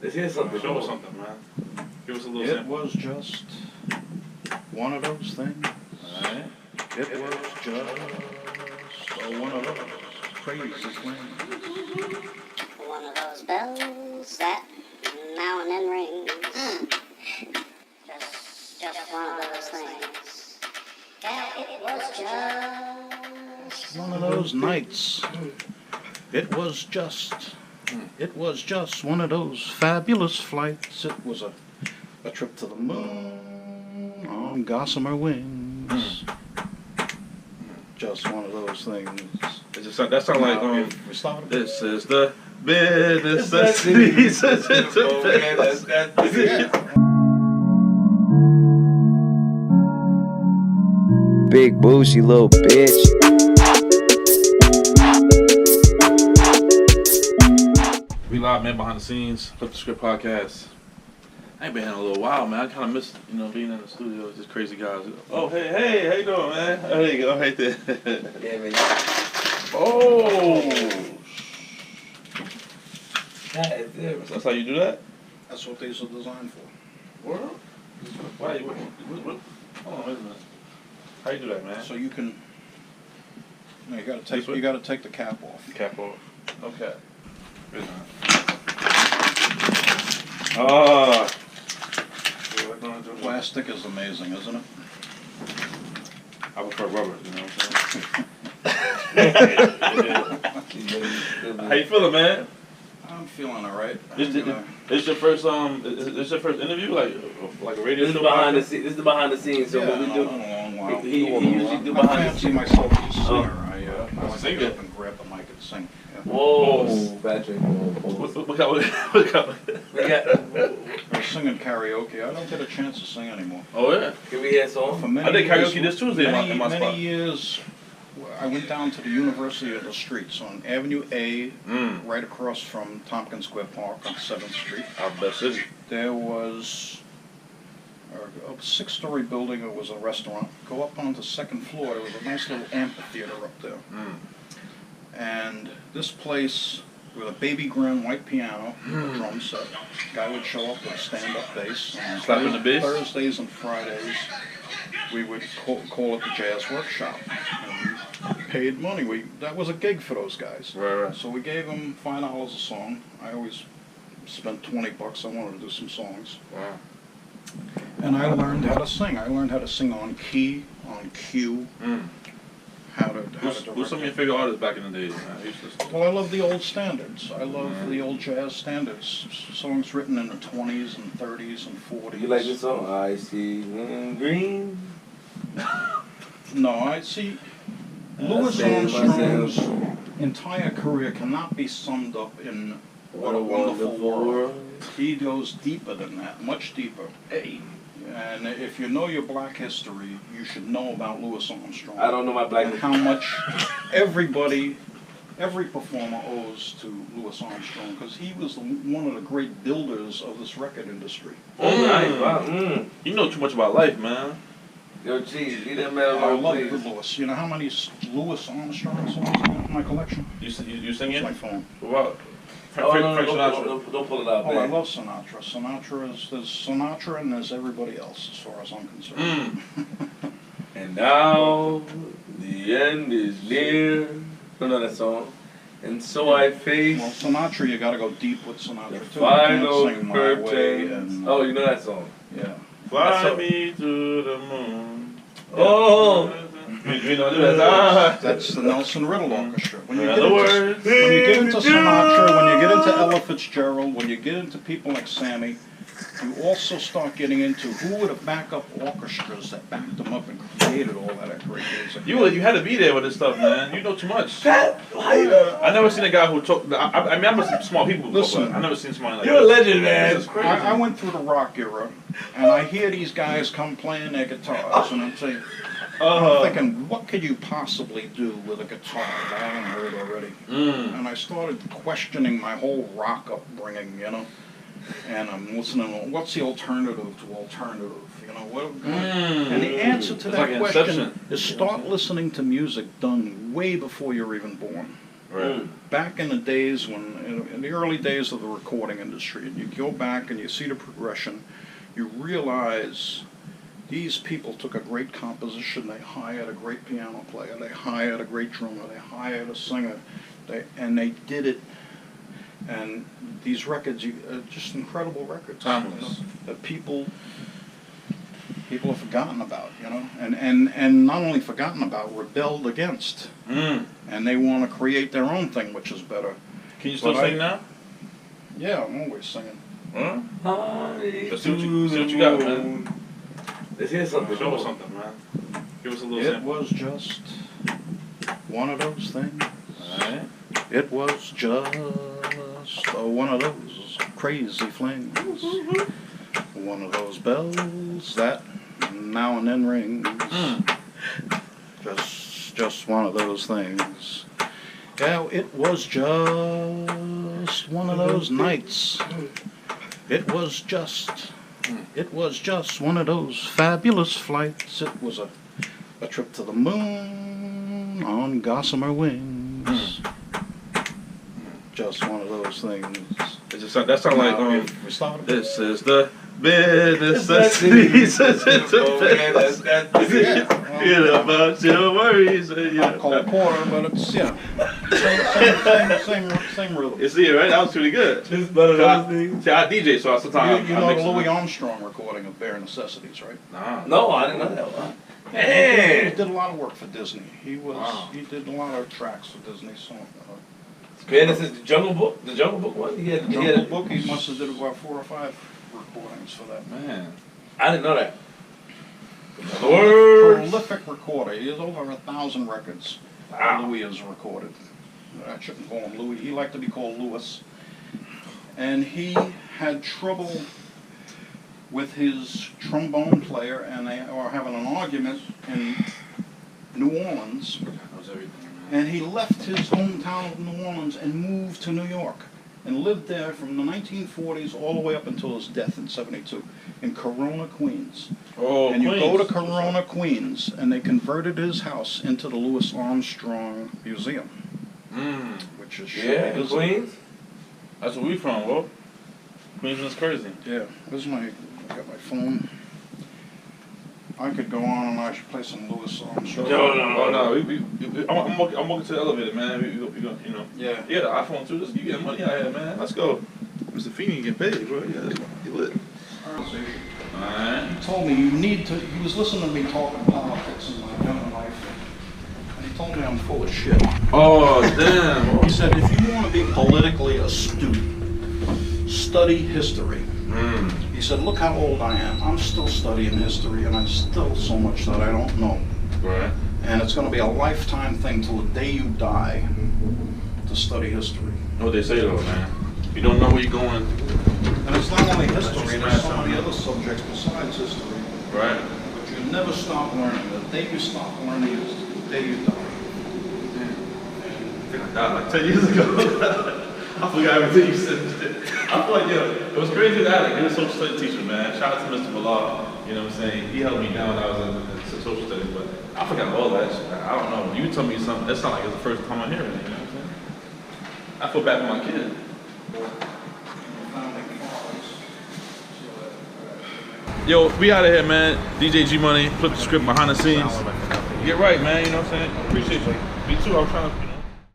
Let's hear something. Show us something, man. Give us a little sample. It was just one of those things. Alright. It was just one of those crazy things. One of those bells that now and then rings. Just one of those things. Yeah, it was just One of those nights. It was just one of those fabulous flights. It was a trip to the moon on gossamer wings. Just one of those things. That sound like we started. this is the business that sees us into business. Big bougie little bitch. We live, man, behind the scenes, Flip the Script podcast. I ain't been here in a little while, man. I kind of missed, being in the studio with just crazy guys. Oh, hey, how you doing, man? Oh, there you go, right there. Yeah, man. Oh! God damn. That's how you do that? That's what these are designed for. What? Why? What? Hold on, wait a minute. How you do that, man? So you can. No, you gotta take the cap off. Cap off. Okay. Ah. Plastic is amazing, isn't it? I prefer rubber, you know what I'm saying? How you feeling, man? I'm feeling alright. It's your first is your first interview, like a radio This show? is behind the scenes. This is the behind the scenes. So what we do? In a long while. He usually do behind the I fancy scenes. myself as a singer. I like to Singer? get up and grab the mic and sing. Yeah. Whoa, Patrick. What got? We got. I was singing karaoke. I don't get a chance to sing anymore. Oh yeah. Can we hear a song? For many I did karaoke years- this Tuesday in my spot. Many years, I went down to the University of the Streets on Avenue A, right across from Tompkins Square Park on 7th Street. Our best city. There was a 6-story building. It was a restaurant. Go up on the second floor. There was a nice little amphitheater up there. And this place with a baby grand white piano, a drum set. Guy would show up with a stand-up bass. And Slapping the bass? Thursdays and Fridays, we would call it the Jazz Workshop. And we paid money. That was a gig for those guys. Right. So we gave them $5 a song. I always spent $20. I wanted to do some songs. Wow. And I learned how to sing. I learned how to sing on key, on cue. How to Who's some of your favorite artists back in the day? Man? I used to listen to. Well, I love the old standards. I love the old jazz standards. Songs written in the 20s and 30s and 40s. You like this song? I see green. No, I see. Louis Armstrong's entire career cannot be summed up in What a Wonderful World. He goes deeper than that, much deeper. Hey. And if you know your black history, you should know about Louis Armstrong. I don't know my black and history. how much every performer owes to Louis Armstrong, because he was one of the great builders of this record industry. Oh, nice. Wow. You know too much about life, man. Yo, geez, leave that man I alone, love please. Louis. You know how many Louis Armstrong songs I have in my collection? You sing It's it? my phone. Wow. Oh, Frank no, Sinatra. don't pull it out, Oh, I man. love Sinatra. There's Sinatra and there's everybody else, as far as I'm concerned. And now the end is near. Don't know that song. And so I face Well, Sinatra, you got to go deep with Sinatra the too. final You can't sing My Way curtain. and Oh, you know that song? yeah. Fly me to the moon. Oh. You know that. That's the Nelson Riddle Orchestra. When you In get other into words, When you get into Sinatra, when you get into Ella Fitzgerald, when you get into people like Sammy, you also start getting into who were the backup orchestras that backed them up and created all that great music. you had to be there with this stuff, man. You know too much. How you know? I never seen a guy who talk. I mean, I've seen smart people. Listen. Talk, but I never seen somebody like You're a that. legend, man. This is crazy. I went through the rock era, and I hear these guys come playing their guitars, and I'm saying, I'm thinking, what could you possibly do with a guitar that I haven't heard already? And I started questioning my whole rock upbringing, and I'm listening to what's the alternative to alternative, and the answer to It's that like question Inception. is start listening to music done way before you're even born. Right. Back in the days when, in the early days of the recording industry, and you go back and you see the progression, you realize these people took a great composition, they hired a great piano player, they hired a great drummer, they hired a singer, and they did it. And these records, just incredible records. Timeless. That people have forgotten about, you know, and not only forgotten about, rebelled against. And they want to create their own thing, which is better. Can you still sing now? Yeah, I'm always singing. Huh? Let's see what you got, man. Let's hear something. Show us something, man. Give us a little It sample. was just one of those things. Alright. It was just one of those crazy flings. One of those bells that now and then rings. Just one of those things. Yeah, it was just one of those nights. It was just one of those fabulous flights. It was a trip to the moon on gossamer wings. Just one of those things. That sound like we started. this is the necessities. Forget about your worries. Not called quarter, but it's same rhythm. You see it, right? That was pretty good. It's better than those things. See, I DJ, so sometimes You I know mix the it. Louis Armstrong recording of Bare Necessities, right? Nah. No, I didn't know that one. He Man. did a lot of work for Disney. He Wow. did a lot of tracks for Disney. So, Man, this is the Jungle Book. The Jungle Book one. He had Jungle Book. He must have did about 4 or 5 recordings for that. Man. I didn't know that. Words. Prolific recorder. He has over 1,000 records. Wow. Louis has recorded. I shouldn't call him Louis. He liked to be called Louis. And he had trouble with his trombone player, and they were having an argument in New Orleans. Knows everything, man. And he left his hometown of New Orleans and moved to New York and lived there from the 1940s all the way up until his death in '72 in Corona, Queens. Oh, And you Queens. go to Corona, Queens, and they converted his house into the Louis Armstrong Museum, which is Yeah, in Queens. That's where we from, Whoa. Queens is crazy. Yeah, this is I got my phone. I could go on and I should play some Louis Armstrong. Oh no, I'm walking to the elevator, man. We gonna, you know. Yeah. Yeah, the iPhone too. You getting money out here, man. Let's go. Mr. Feeney getting paid, bro. Yeah, you lit. Alright. He told me he was listening to me talking politics in my young life, and he told me I'm full of shit. Oh damn. He said, if you want to be politically astute, study history. He said, look how old I am. I'm still studying history, and I still so much that I don't know. Right. And it's going to be a lifetime thing till the day you die to study history. Know what they say though, man. If you don't know where you're going, And it's not only history, there's so many other subjects besides history. right? But you never stop learning. The day you stop learning is the day you die. I think I died like 10 years ago. I forgot everything you said. I feel like, it was crazy that I was a social studies teacher, man. Shout out to Mr. Bilal, you know what I'm saying? He held me down when I was in social studies, but I forgot all that shit. I don't know. You tell me something, that sounds like it's the first time I'm hearing it, you know what I'm saying? I feel bad for my kid. Yo, we out of here, man. DJ G Money, flip the script behind the scenes. Get right, man, you know what I'm saying? Appreciate you. Me too, I'm trying to,